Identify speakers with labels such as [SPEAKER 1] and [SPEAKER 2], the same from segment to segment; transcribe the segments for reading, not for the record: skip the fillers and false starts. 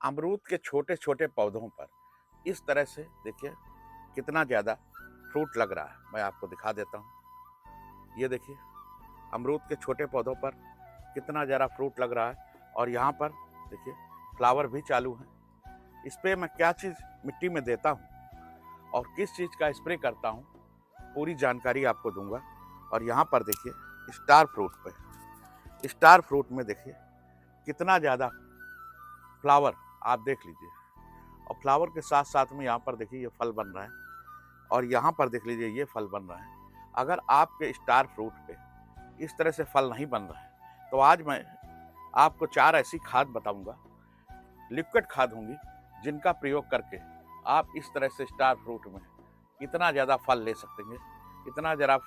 [SPEAKER 1] अमरूद के छोटे छोटे पौधों पर इस तरह से देखिए कितना ज़्यादा फ्रूट लग रहा है। मैं आपको दिखा देता हूँ। ये देखिए अमरूद के छोटे पौधों पर कितना ज़्यादा फ्रूट लग रहा है और यहाँ पर देखिए फ्लावर भी चालू है। इस पे मैं क्या चीज़ मिट्टी में देता हूँ और किस चीज़ का स्प्रे करता हूँ, पूरी जानकारी आपको दूंगा। और यहाँ पर देखिए स्टार फ्रूट में देखिए कितना ज़्यादा फ्लावर आप देख लीजिए। और फ्लावर के साथ साथ में यहाँ पर देखिए ये फल बन रहा है और यहाँ पर देख लीजिए ये फल बन रहा है। अगर आपके स्टार फ्रूट पे इस तरह से फल नहीं बन रहा है तो आज मैं आपको 4 ऐसी खाद बताऊंगा, लिक्विड खाद होंगी, जिनका प्रयोग करके आप इस तरह से स्टार फ्रूट में इतना ज़्यादा फल ले सकते हैं, इतना ज़्यादा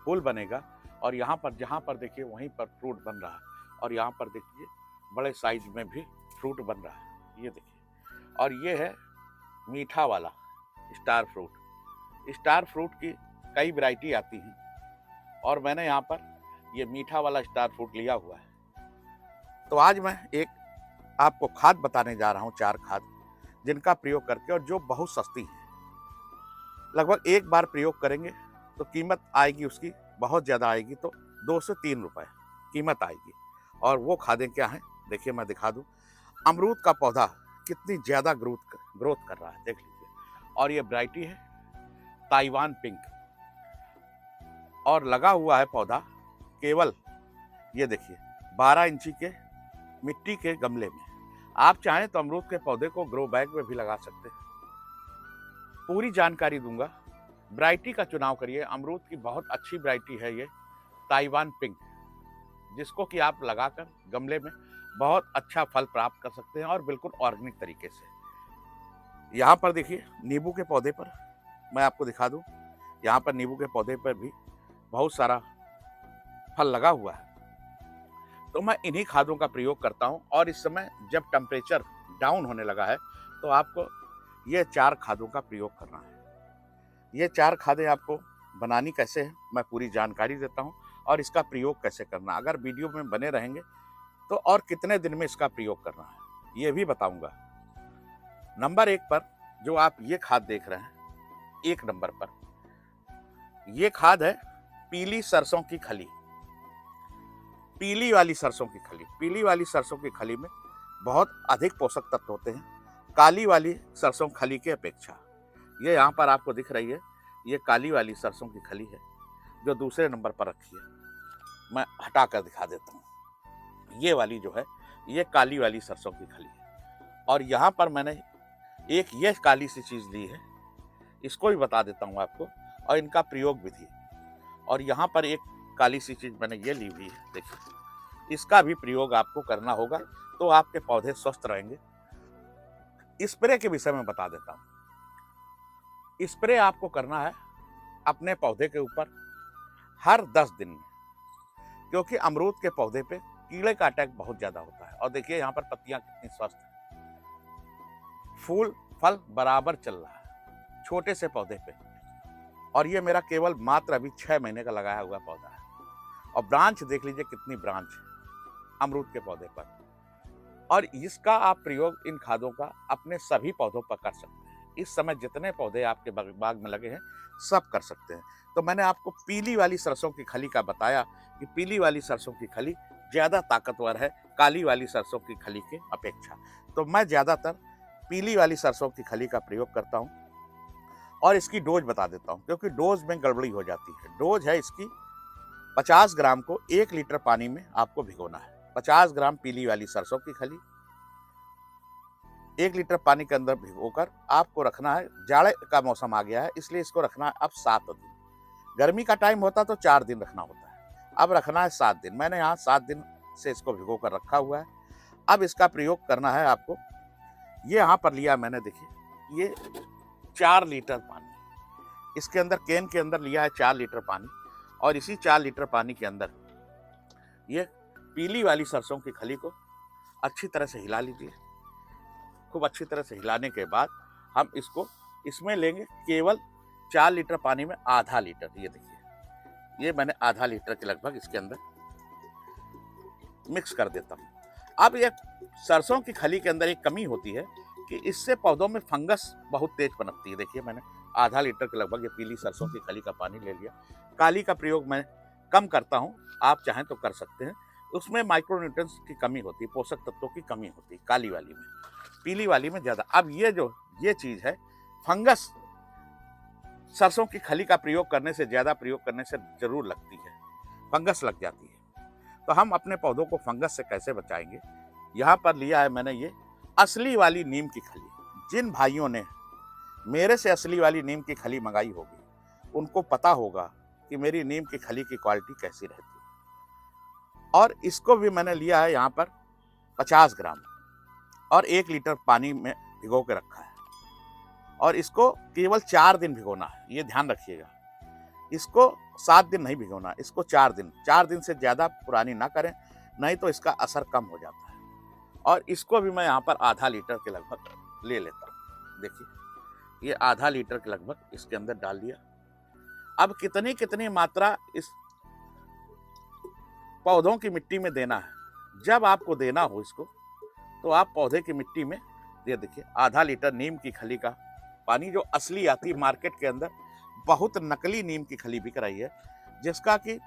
[SPEAKER 1] फूल बनेगा। और यहाँ पर जहाँ पर देखिए वहीं पर फ्रूट बन रहा है और यहाँ पर देखिए बड़े साइज में भी फ्रूट बन रहा है। ये देखिए और ये है मीठा वाला स्टार फ्रूट। स्टार फ्रूट की कई वैरायटी आती हैं और मैंने यहाँ पर ये मीठा वाला स्टार फ्रूट लिया हुआ है। तो आज मैं एक आपको खाद बताने जा रहा हूँ, 4 खाद जिनका प्रयोग करके और जो बहुत सस्ती है। लगभग एक बार प्रयोग करेंगे तो कीमत आएगी उसकी बहुत ज़्यादा आएगी, तो 2 से 3 रुपए कीमत आएगी। और वो खादें क्या हैं देखिए मैं दिखा दूँ। अमरूद का पौधा कितनी ज़्यादा ग्रोथ कर रहा है देख लीजिए। और ये वैरायटी है ताइवान पिंक और लगा हुआ है पौधा केवल ये देखिए 12 इंची के मिट्टी के गमले में। आप चाहें तो अमरूद के पौधे को ग्रो बैग में भी लगा सकते हैं। पूरी जानकारी दूंगा, वैरायटी का चुनाव करिए। अमरूद की बहुत अच्छी वैरायटी है ये ताइवान पिंक, जिसको कि आप लगाकर गमले में बहुत अच्छा फल प्राप्त कर सकते हैं और बिल्कुल ऑर्गेनिक तरीके से। यहाँ पर देखिए नींबू के पौधे पर मैं आपको दिखा दूं, यहाँ पर नींबू के पौधे पर भी बहुत सारा फल लगा हुआ है। तो मैं इन्हीं खादों का प्रयोग करता हूँ और इस समय जब टेम्परेचर डाउन होने लगा है तो आपको ये 4 खादों का प्रयोग करना है। ये 4 खादें आपको बनानी कैसे है मैं पूरी जानकारी देता हूँ और इसका प्रयोग कैसे करना, अगर वीडियो में बने रहेंगे तो और कितने दिन में इसका प्रयोग करना है ये भी बताऊंगा। नंबर 1 पर जो आप ये खाद देख रहे हैं, 1 नंबर पर ये खाद है पीली सरसों की खली। पीली वाली सरसों की खली, पीली वाली सरसों की खली में बहुत अधिक पोषक तत्व होते हैं काली वाली सरसों खली की अपेक्षा। ये यहाँ पर आपको दिख रही है, ये काली वाली सरसों की खली है जो दूसरे नंबर पर रखी है। मैं हटा कर दिखा देता हूँ। ये वाली जो है ये काली वाली सरसों की खली है और यहाँ पर मैंने एक ये काली सी चीज़ ली है, इसको भी बता देता हूँ आपको और इनका प्रयोग विधि। और यहाँ पर एक काली सी चीज़ मैंने ये ली हुई है देखिए, इसका भी प्रयोग आपको करना होगा तो आपके पौधे स्वस्थ रहेंगे। स्प्रे के विषय में बता देता हूँ। स्प्रे आपको करना है अपने पौधे के ऊपर हर 10 दिन में, क्योंकि अमरूद के पौधे पे कीड़े का अटैक बहुत ज़्यादा होता है। और देखिए यहाँ पर पत्तियाँ कितनी स्वस्थ हैं, फूल फल बराबर चल रहा है छोटे से पौधे पे। और ये मेरा केवल मात्र अभी 6 महीने का लगाया हुआ पौधा है और ब्रांच देख लीजिए कितनी ब्रांच है अमरूद के पौधे पर। और इसका आप प्रयोग इन खादों का अपने सभी पौधों पर कर सकते हैं। इस समय जितने पौधे आपके बाग में लगे हैं सब कर सकते हैं। तो मैंने आपको पीली वाली सरसों की खली का बताया कि पीली वाली सरसों की खली ज़्यादा ताकतवर है काली वाली सरसों की खली के अपेक्षा। तो मैं ज़्यादातर पीली वाली सरसों की खली का प्रयोग करता हूँ और इसकी डोज बता देता हूँ, क्योंकि डोज में गड़बड़ी हो जाती है। डोज है इसकी 50 ग्राम को 1 लीटर पानी में आपको भिगोना है। 50 ग्राम पीली वाली सरसों की खली 1 लीटर पानी के अंदर भिगोकर आपको रखना है। जाड़े का मौसम आ गया है इसलिए इसको रखना है अब 7 दिन। गर्मी का टाइम होता तो 4 दिन रखना होता है, अब रखना है 7 दिन। मैंने यहाँ 7 दिन से इसको भिगो कर रखा हुआ है। अब इसका प्रयोग करना है आपको। ये यहाँ पर लिया मैंने देखिए ये 4 लीटर पानी, इसके अंदर कैन के अंदर लिया है 4 लीटर पानी और इसी 4 लीटर पानी के अंदर ये पीली वाली सरसों की खली को अच्छी तरह से हिला लीजिए। खूब अच्छी तरह से हिलाने के बाद हम इसको इसमें लेंगे केवल 4 लीटर पानी में आधा लीटर। ये देखिए ये मैंने आधा लीटर के लगभग इसके अंदर मिक्स कर देता हूँ। अब ये सरसों की खली के अंदर एक कमी होती है कि इससे पौधों में फंगस बहुत तेज पनपती है। देखिए मैंने आधा लीटर के लगभग ये पीली सरसों की खली का पानी ले लिया। काली का प्रयोग मैं कम करता हूँ, आप चाहें तो कर सकते हैं। उसमें माइक्रोन्यूट्रिएंट्स की कमी होती है, पोषक तत्वों की कमी होती है काली वाली में, पीली वाली में ज़्यादा। अब ये चीज़ है, फंगस सरसों की खली का प्रयोग करने से, ज़्यादा प्रयोग करने से जरूर लगती है, फंगस लग जाती है। तो हम अपने पौधों को फंगस से कैसे बचाएंगे? यहाँ पर लिया है मैंने ये असली वाली नीम की खली। जिन भाइयों ने मेरे से असली वाली नीम की खली मंगाई होगी उनको पता होगा कि मेरी नीम की खली की क्वालिटी कैसी रहती है। और इसको भी मैंने लिया है यहाँ पर 50 ग्राम और 1 लीटर पानी में भिगो के रखा है। और इसको केवल 4 दिन भिगोना है, ये ध्यान रखिएगा। इसको 7 दिन नहीं भिगोना, इसको 4 दिन। 4 दिन से ज़्यादा पुरानी ना करें, नहीं तो इसका असर कम हो जाता है। और इसको भी मैं यहाँ पर आधा लीटर के लगभग ले लेता हूँ। देखिए ये आधा लीटर के लगभग इसके अंदर डाल दिया। अब कितनी मात्रा इस पौधों की मिट्टी में देना है, जब आपको देना हो इसको तो आप पौधे की मिट्टी में, ये देखिए आधा लीटर नीम की खली का पानी, जो असली आती है मार्केट के अंदर। बहुत नकली नीम की खली बिक रही है जिसका कि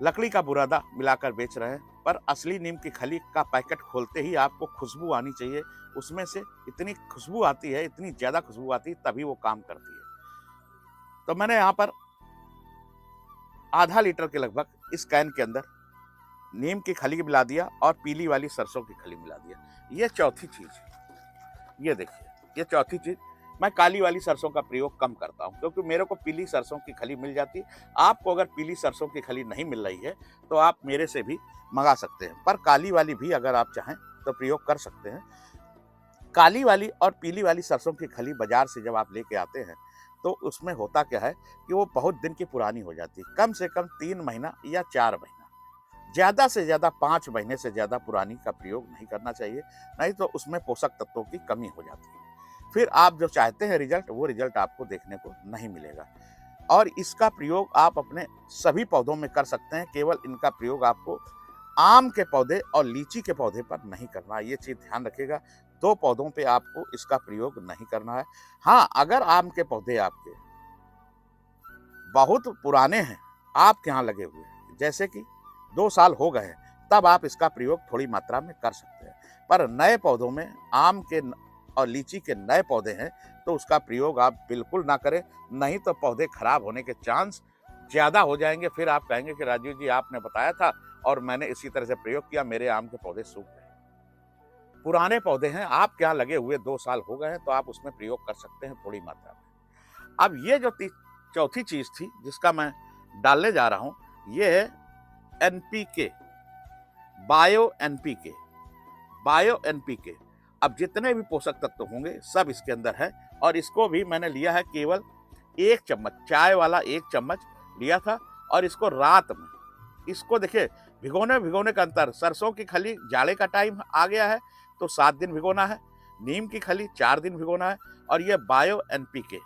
[SPEAKER 1] लकड़ी का बुरादा मिलाकर बेच रहे हैं, पर असली नीम की खली का पैकेट खोलते ही आपको खुशबू आनी चाहिए उसमें से। इतनी खुशबू आती है, इतनी ज़्यादा खुशबू आती है, तभी वो काम करती है। तो मैंने यहाँ पर आधा लीटर के लगभग इस कैन के अंदर नीम की खली मिला दिया और पीली वाली सरसों की खली मिला दिया। ये चौथी चीज़, ये देखिए ये चौथी चीज़। मैं काली वाली सरसों का प्रयोग कम करता हूं क्योंकि मेरे को पीली सरसों की खली मिल जाती है। आपको अगर पीली सरसों की खली नहीं मिल रही है तो आप मेरे से भी मंगा सकते हैं, पर काली वाली भी अगर आप चाहें तो प्रयोग कर सकते हैं। काली वाली और पीली वाली सरसों की खली बाजार से जब आप लेके आते हैं तो उसमें होता क्या है कि वो बहुत दिन की पुरानी हो जाती है। कम से कम 3 महीना या 4 महीना, ज़्यादा से ज़्यादा 5 महीने से ज़्यादा पुरानी का प्रयोग नहीं करना चाहिए, नहीं तो उसमें पोषक तत्वों की कमी हो जाती है। फिर आप जो चाहते हैं रिजल्ट, वो रिजल्ट आपको देखने को नहीं मिलेगा। और इसका प्रयोग आप अपने सभी पौधों में कर सकते हैं, केवल इनका प्रयोग आपको आम के पौधे और लीची के पौधे पर नहीं करना है। ये चीज़ ध्यान रखिएगा, 2 पौधों पे आपको इसका प्रयोग नहीं करना है। हाँ, अगर आम के पौधे आपके बहुत पुराने हैं, आपके यहाँ लगे हुए हैं, जैसे कि 2 साल हो गए हैं, तब आप इसका प्रयोग थोड़ी मात्रा में कर सकते हैं। पर नए पौधों में, आम के और लीची के नए पौधे हैं, तो उसका प्रयोग आप बिल्कुल ना करें, नहीं तो पौधे खराब होने के चांस ज़्यादा हो जाएंगे। फिर आप कहेंगे कि राजीव जी आपने बताया था और मैंने इसी तरह से प्रयोग किया, मेरे आम के पौधे सूख गए। पुराने पौधे हैं, आपके यहाँ लगे हुए 2 साल हो गए हैं, तो आप उसमें प्रयोग कर सकते हैं थोड़ी मात्रा में। अब ये जो चौथी चीज़ थी जिसका मैं डालने जा रहा हूँ, ये है NPK, bio NPK. Bio NPK, अब जितने भी पोषक तत्व होंगे सब इसके अंदर है। और इसको भी मैंने लिया है केवल 1 चम्मच, चाय वाला 1 चम्मच लिया था। और इसको रात में, इसको देखिए भिगोने का अंतर। सरसों की खली जाड़े का टाइम आ गया है तो 7 दिन भिगोना है, नीम की खली 4 दिन भिगोना है। और ये बायो एनपीके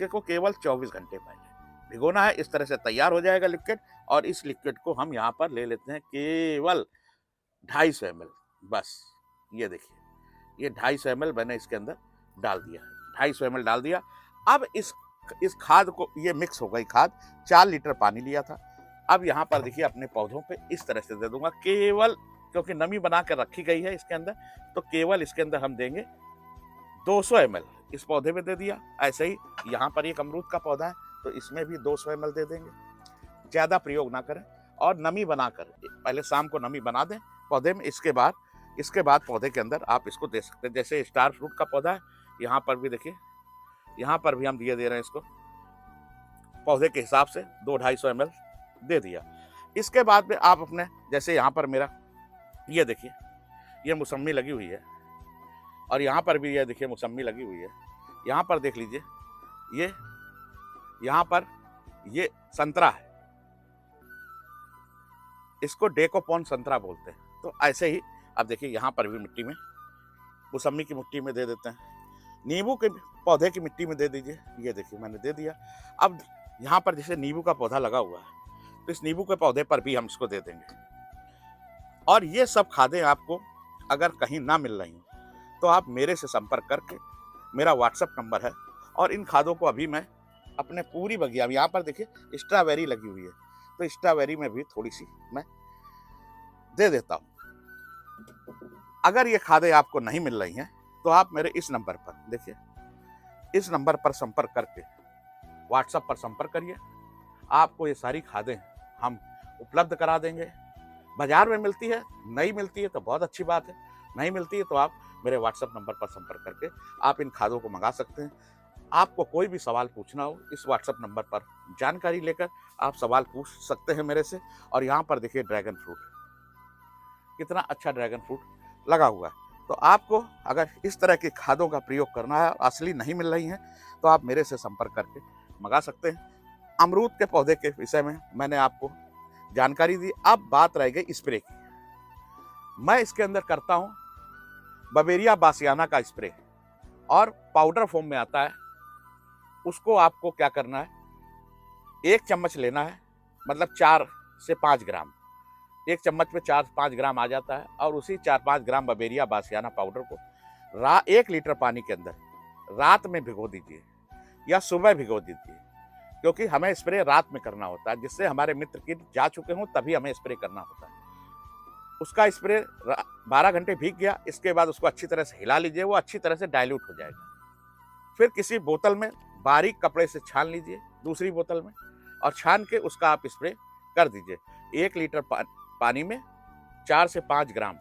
[SPEAKER 1] को केवल 24 घंटे पहले भिगोना है। इस तरह से तैयार हो जाएगा लिक्विड। और इस लिक्विड को हम यहाँ पर ले लेते हैं केवल 250 ml, बस। ये देखिए ये 250 ml मैंने इसके अंदर डाल दिया है, 250 ml डाल दिया। अब इस खाद को, ये मिक्स हो गई खाद, 4 लीटर पानी लिया था। अब यहाँ पर देखिए अपने पौधों पे इस तरह से दे दूंगा, केवल क्योंकि नमी बना कर रखी गई है इसके अंदर, तो केवल इसके अंदर हम देंगे 200 ml इस पौधे में दे दिया। ऐसे ही यहाँ पर एक अमरूद का पौधा है तो इसमें भी 200 ml दे देंगे। ज़्यादा प्रयोग ना करें और नमी बनाकर, पहले शाम को नमी बना दें पौधे में। इसके बाद पौधे के अंदर आप इसको दे सकते हैं। जैसे स्टार फ्रूट का पौधा है, यहाँ पर भी देखिए, यहाँ पर भी हम दे रहे हैं इसको पौधे के हिसाब से 200-250 ml दे दिया। इसके बाद में आप अपने, जैसे यहाँ पर मेरा ये देखिए ये मौसम्मी लगी हुई है, और यहाँ पर भी ये देखिए मौसम्मी लगी हुई है। यहाँ पर देख लीजिए, ये यहाँ पर ये संतरा है, इसको डेकोपॉन संतरा बोलते हैं। तो ऐसे ही अब देखिए यहाँ पर भी मिट्टी में, मौसम्मी की मिट्टी में दे देते हैं, नींबू के पौधे की मिट्टी में दे दीजिए। ये देखिए मैंने दे दिया। अब यहाँ पर जैसे नींबू का पौधा लगा हुआ है तो इस नींबू के पौधे पर भी हम इसको दे देंगे। और ये सब खादें आपको अगर कहीं ना मिल रही हो तो आप मेरे से संपर्क करके, मेरा व्हाट्सएप नंबर है, और इन खादों को अभी मैं अपने पूरी बगिया में, यहाँ पर देखिए स्ट्रॉबेरी लगी हुई है, तो स्ट्रॉबेरी में भी थोड़ी सी मैं दे देता हूँ। अगर ये खादें आपको नहीं मिल रही हैं तो आप मेरे इस नंबर पर देखिए, इस नंबर पर संपर्क करके व्हाट्सएप पर संपर्क करिए। आपको ये सारी खादें हम उपलब्ध करा देंगे। बाजार में मिलती है, नहीं मिलती है तो बहुत अच्छी बात है, नहीं मिलती है तो आप मेरे व्हाट्सएप नंबर पर संपर्क करके आप इन खादों को मंगा सकते हैं। आपको कोई भी सवाल पूछना हो, इस व्हाट्सएप नंबर पर जानकारी लेकर आप सवाल पूछ सकते हैं मेरे से। और यहाँ पर देखिए ड्रैगन फ्रूट, कितना अच्छा ड्रैगन फ्रूट लगा हुआ है। तो आपको अगर इस तरह की खादों का प्रयोग करना है और असली नहीं मिल रही हैं तो आप मेरे से संपर्क करके मंगा सकते हैं। अमरूद के पौधे के विषय में मैंने आपको जानकारी दी। अब बात रह गई स्प्रे की। मैं इसके अंदर करता हूँ बवेरिया बासियाना का स्प्रे, और पाउडर फॉर्म में आता है। उसको आपको क्या करना है, 1 चम्मच लेना है, मतलब 4 से 5 ग्राम, 1 चम्मच में 4-5 ग्राम आ जाता है। और उसी 4-5 ग्राम बवेरिया बासियाना पाउडर को 1 लीटर पानी के अंदर रात में भिगो दीजिए या सुबह भिगो दीजिए, क्योंकि हमें स्प्रे रात में करना होता है, जिससे हमारे मित्र कीट जा चुके हों तभी हमें स्प्रे करना होता है। उसका स्प्रे 12 घंटे भीग गया, इसके बाद उसको अच्छी तरह से हिला लीजिए, वो अच्छी तरह से डाइल्यूट हो जाएगा। फिर किसी बोतल में बारीक कपड़े से छान लीजिए, दूसरी बोतल में, और छान के उसका आप स्प्रे कर दीजिए 1 लीटर पानी में 4 से 5 ग्राम।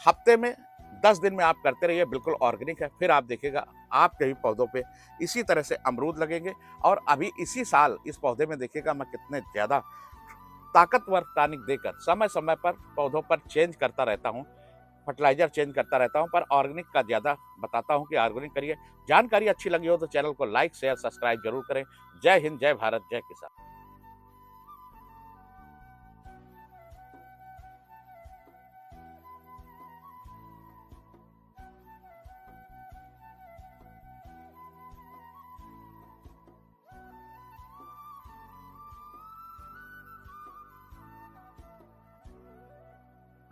[SPEAKER 1] हफ्ते में 10 दिन में आप करते रहिए, बिल्कुल ऑर्गेनिक है। फिर आप देखिएगा आपके भी पौधों पे इसी तरह से अमरूद लगेंगे। और अभी इसी साल इस पौधे में देखिएगा मैं कितने ज़्यादा ताकतवर टॉनिक देकर समय समय पर पौधों पर चेंज करता रहता हूँ, फर्टिलाइजर चेंज करता रहता हूँ, पर ऑर्गेनिक का ज़्यादा बताता हूँ कि ऑर्गेनिक करिए। जानकारी अच्छी लगी हो तो चैनल को लाइक शेयर सब्सक्राइब जरूर करें। जय हिंद, जय भारत, जय किसान।